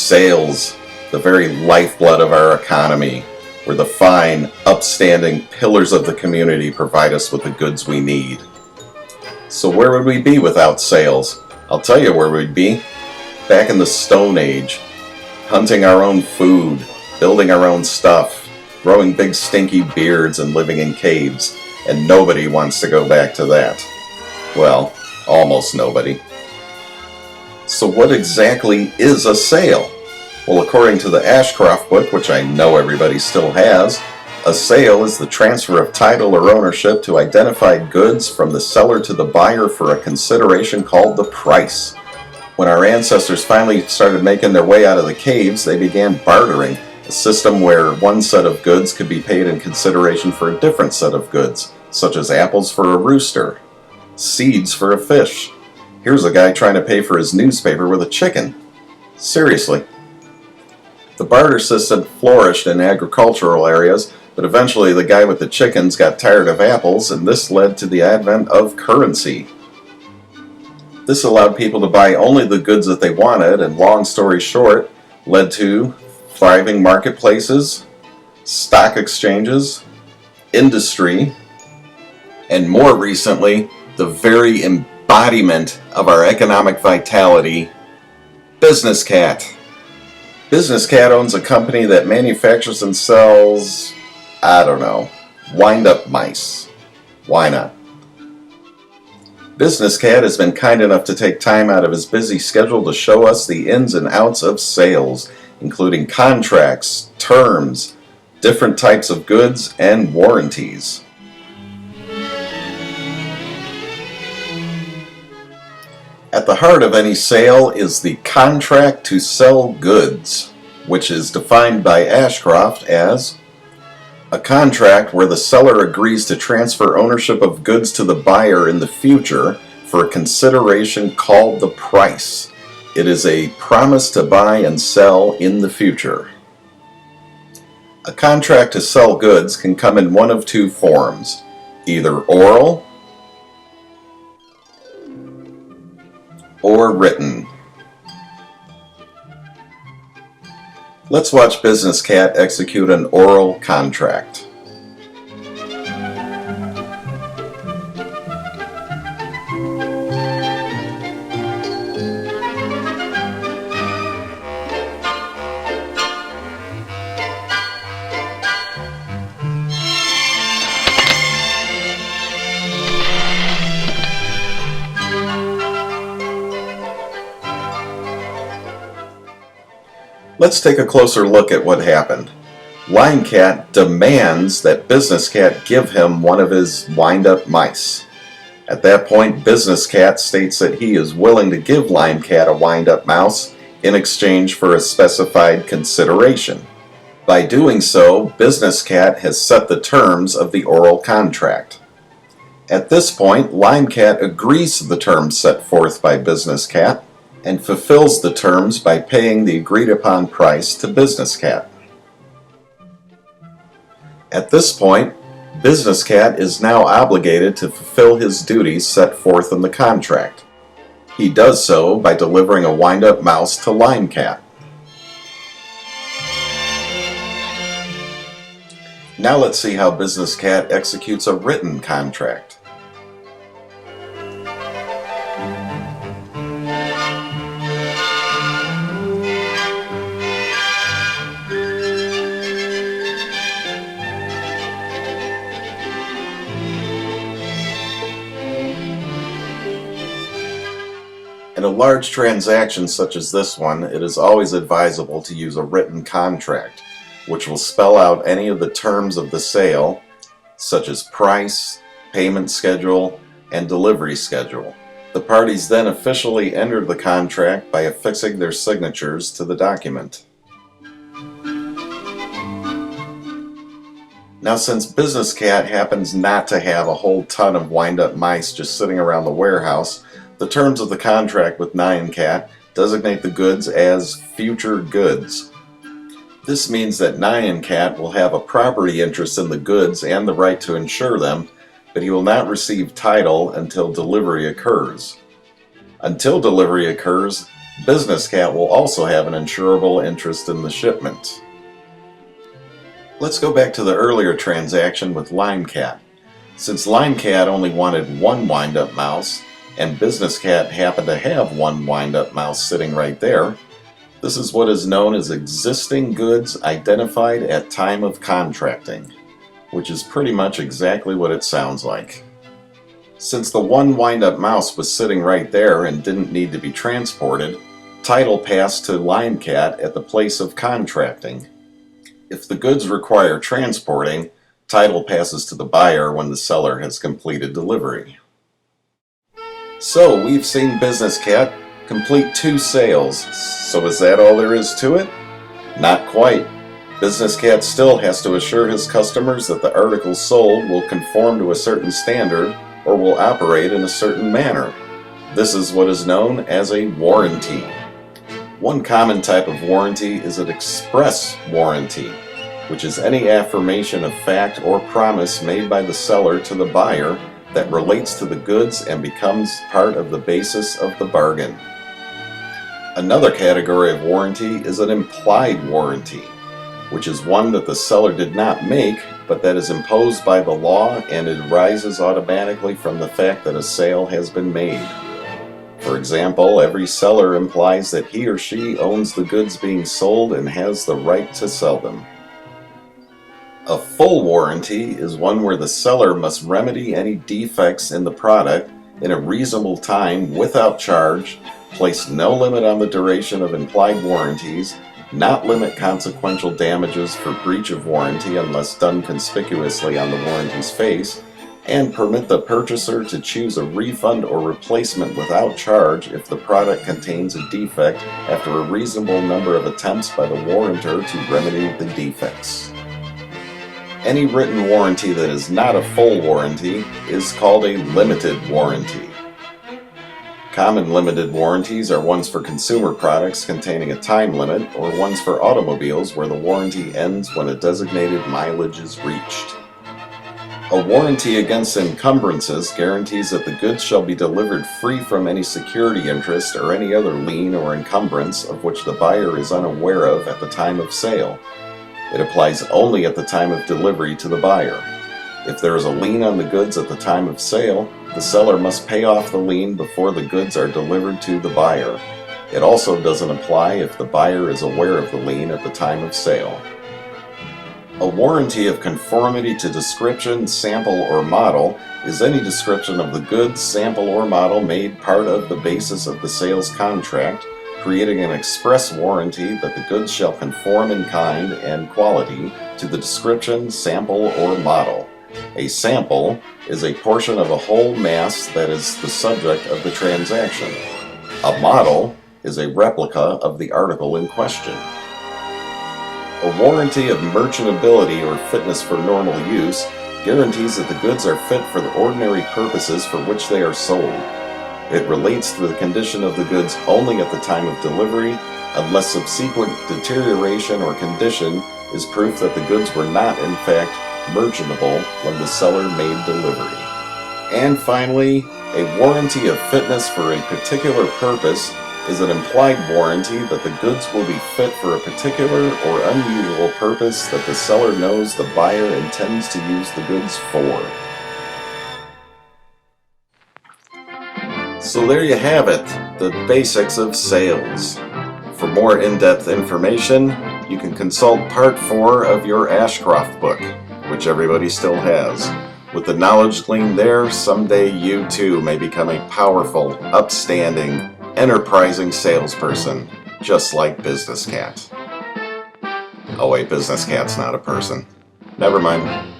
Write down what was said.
Sales, the very lifeblood of our economy, where the fine, upstanding pillars of the community provide us with the goods we need. So where would we be without sales? I'll tell you where we'd be. Back in the Stone Age, hunting our own food, building our own stuff, growing big stinky beards and living in caves, and nobody wants to go back to that. Well, almost nobody. So what exactly is a sale? Well, according to the Ashcroft book, which I know everybody still has, a sale is the transfer of title or ownership to identified goods from the seller to the buyer for a consideration called the price. When our ancestors finally started making their way out of the caves, they began bartering, a system where one set of goods could be paid in consideration for a different set of goods, such as apples for a rooster, seeds for a fish. Here's a guy trying to pay for his newspaper with a chicken. Seriously. The barter system flourished in agricultural areas, but eventually the guy with the chickens got tired of apples, and this led to the advent of currency. This allowed people to buy only the goods that they wanted, and long story short, led to thriving marketplaces, stock exchanges, industry, and more recently, the very embodiment of our economic vitality, Business Cat. Business Cat owns a company that manufactures and sells, I don't know, wind-up mice. Why not? Business Cat has been kind enough to take time out of his busy schedule to show us the ins and outs of sales, including contracts, terms, different types of goods, and warranties. At the heart of any sale is the contract to sell goods, which is defined by Ashcroft as a contract where the seller agrees to transfer ownership of goods to the buyer in the future for a consideration called the price. It is a promise to buy and sell in the future. A contract to sell goods can come in one of two forms, either oral or written. Let's watch Business Cat execute an oral contract. Let's take a closer look at what happened. Line Cat demands that Business Cat give him one of his wind-up mice. At that point, Business Cat states that he is willing to give Line Cat a wind-up mouse in exchange for a specified consideration. By doing so, Business Cat has set the terms of the oral contract. At this point, Line Cat agrees to the terms set forth by Business Cat and fulfills the terms by paying the agreed-upon price to Business Cat. At this point, Business Cat is now obligated to fulfill his duties set forth in the contract. He does so by delivering a wind-up mouse to Line Cat. Now let's see how Business Cat executes a written contract. In a large transaction such as this one, it is always advisable to use a written contract, which will spell out any of the terms of the sale, such as price, payment schedule, and delivery schedule. The parties then officially enter the contract by affixing their signatures to the document. Now, since Business Cat happens not to have a whole ton of wind-up mice just sitting around the warehouse, the terms of the contract with Line Cat designate the goods as future goods. This means that Line Cat will have a property interest in the goods and the right to insure them, but he will not receive title until delivery occurs. Until delivery occurs, Business Cat will also have an insurable interest in the shipment. Let's go back to the earlier transaction with Lime Cat. Since Lime Cat only wanted one wind-up mouse, and Business Cat happened to have one wind-up mouse sitting right there, this is what is known as existing goods identified at time of contracting, which is pretty much exactly what it sounds like. Since the one wind-up mouse was sitting right there and didn't need to be transported, title passed to Lime Cat at the place of contracting. If the goods require transporting, title passes to the buyer when the seller has completed delivery. So we've seen Business Cat complete 2 sales. So is that all there is to it? Not quite. Business Cat still has to assure his customers that the articles sold will conform to a certain standard or will operate in a certain manner. This is what is known as a warranty. One common type of warranty is an express warranty, which is any affirmation of fact or promise made by the seller to the buyer that relates to the goods and becomes part of the basis of the bargain. Another category of warranty is an implied warranty, which is one that the seller did not make, but that is imposed by the law, and it arises automatically from the fact that a sale has been made. For example, every seller implies that he or she owns the goods being sold and has the right to sell them. A full warranty is one where the seller must remedy any defects in the product in a reasonable time without charge, place no limit on the duration of implied warranties, not limit consequential damages for breach of warranty unless done conspicuously on the warranty's face, and permit the purchaser to choose a refund or replacement without charge if the product contains a defect after a reasonable number of attempts by the warrantor to remedy the defects. Any written warranty that is not a full warranty is called a limited warranty. Common limited warranties are ones for consumer products containing a time limit, or ones for automobiles where the warranty ends when a designated mileage is reached. A warranty against encumbrances guarantees that the goods shall be delivered free from any security interest or any other lien or encumbrance of which the buyer is unaware of at the time of sale. It applies only at the time of delivery to the buyer. If there is a lien on the goods at the time of sale, the seller must pay off the lien before the goods are delivered to the buyer. It also doesn't apply if the buyer is aware of the lien at the time of sale. A warranty of conformity to description, sample, or model is any description of the goods, sample, or model made part of the basis of the sales contract, creating an express warranty that the goods shall conform in kind and quality to the description, sample, or model. A sample is a portion of a whole mass that is the subject of the transaction. A model is a replica of the article in question. A warranty of merchantability or fitness for normal use guarantees that the goods are fit for the ordinary purposes for which they are sold. It relates to the condition of the goods only at the time of delivery, unless subsequent deterioration or condition is proof that the goods were not in fact merchantable when the seller made delivery. And finally, a warranty of fitness for a particular purpose is an implied warranty that the goods will be fit for a particular or unusual purpose that the seller knows the buyer intends to use the goods for. So there you have it, the basics of sales. For more in-depth information, you can consult Part 4 of your Ashcroft book, which everybody still has. With the knowledge gleaned there, someday you too may become a powerful, upstanding, enterprising salesperson, just like Business Cat. Oh wait, Business Cat's not a person. Never mind.